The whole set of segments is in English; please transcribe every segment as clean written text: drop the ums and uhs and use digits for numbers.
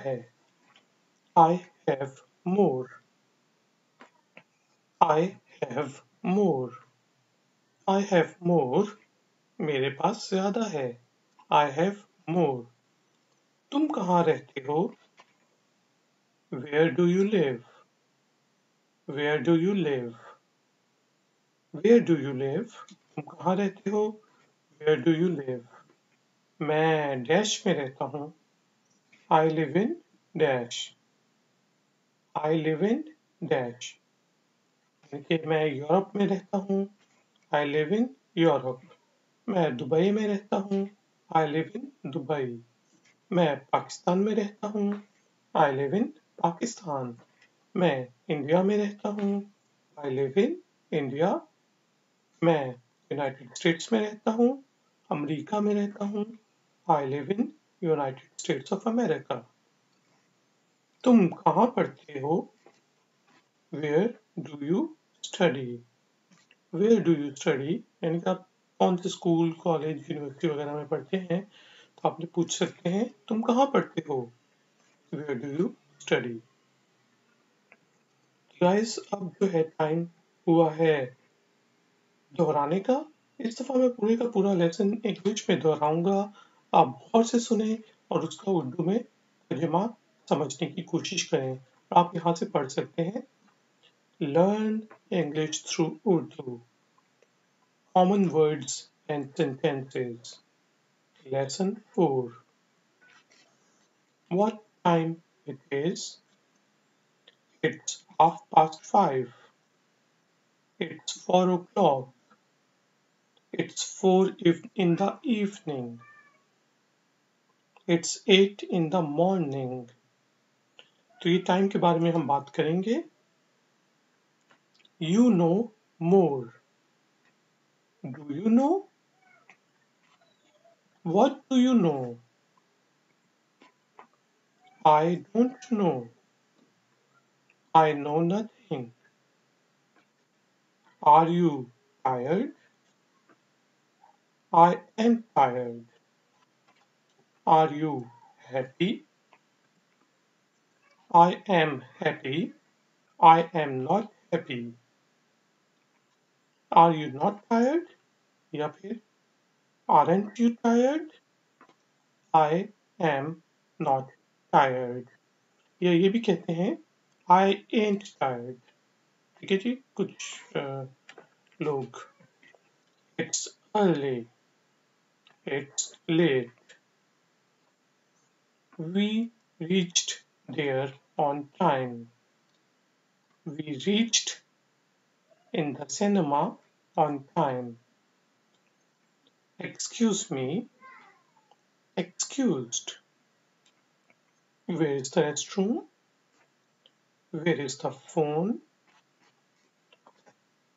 है। I have more. I have more. I have more. मेरे पास ज्यादा है। I have more. तुम कहाँ रहते हो? Where do you live? Where do you live? Where do you live? तुम कहाँ रहते हो? Where do you live? मैं डैश में रहता हूँ। I live in dash. I live in dash. कि मैं यूरोप में रहता हूँ। I live in Europe. मैं दुबई में रहता हूँ। I live in Dubai. मैं पाकिस्तान में रहता हूँ। I live in Pakistan. मैं इंडिया में रहता हूँ। I live in India. मैं यूनाइटेड स्टेट्स में रहता हूँ। अमेरिका में रहता हूँ। I live in United States of America. तुम कहाँ पढ़ते हो? Where do you study? Where do you study? यानी कि आप कौन से स्कूल, कॉलेज, यूनिवर्सिटी वगैरह में पढ़ते हैं, तो आप पूछ सकते हैं तुम कहाँ पढ़ते हो? Where do you study? Guys, अब जो है टाइम हुआ है दोहराने का। इस दफा मैं पूरे का पूरा लेसन इंग्लिश में दोहराऊंगा। आप गौर से सुने और उसका उर्दू में तर्जुमा समझने की कोशिश करें। आप यहाँ से पढ़ सकते हैं। Learn English through Urdu. Common words and sentences. Lesson 4. What time it is? It's 5:30. It's 4 o'clock. It's 4 in the evening. It's 8 in the morning. तो ये टाइम के बारे में हम बात करेंगे। You know more. Do you know? What do you know? I don't know. I know nothing. Are you tired? I am tired. Are you happy? I am happy. I am not happy. Are you not tired? या फिर aren't you tired? I am not tired. या ये भी कहते हैं I ain't tired. ठीक है जी। कुछ लोग It's early. It's late. We reached there on time. We reached in the cinema on time. Excuse me. Excused. Where is the restroom? Where is the phone?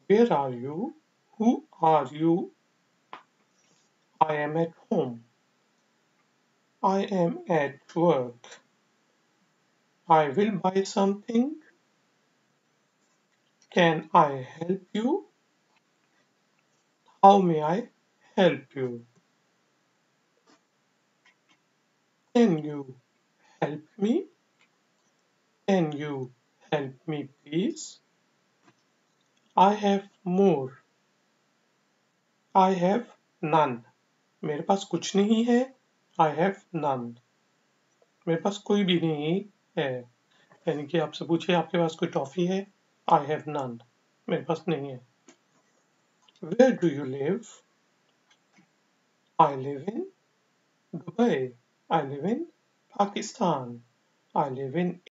Where are you? Who are you? I am at home. I am at work. I will buy something. Can I help you? How may I help you? Can you help me? Can you help me, please? I have more. I have none. मेरे पास कुछ नहीं है। I have none. मेरे पास कोई भी नहीं है। यानी कि आपसे पूछे आपके पास कोई टॉफी है? I have none. मेरे पास नहीं है। Where do you live? I live in Dubai. I live in Pakistan. I live in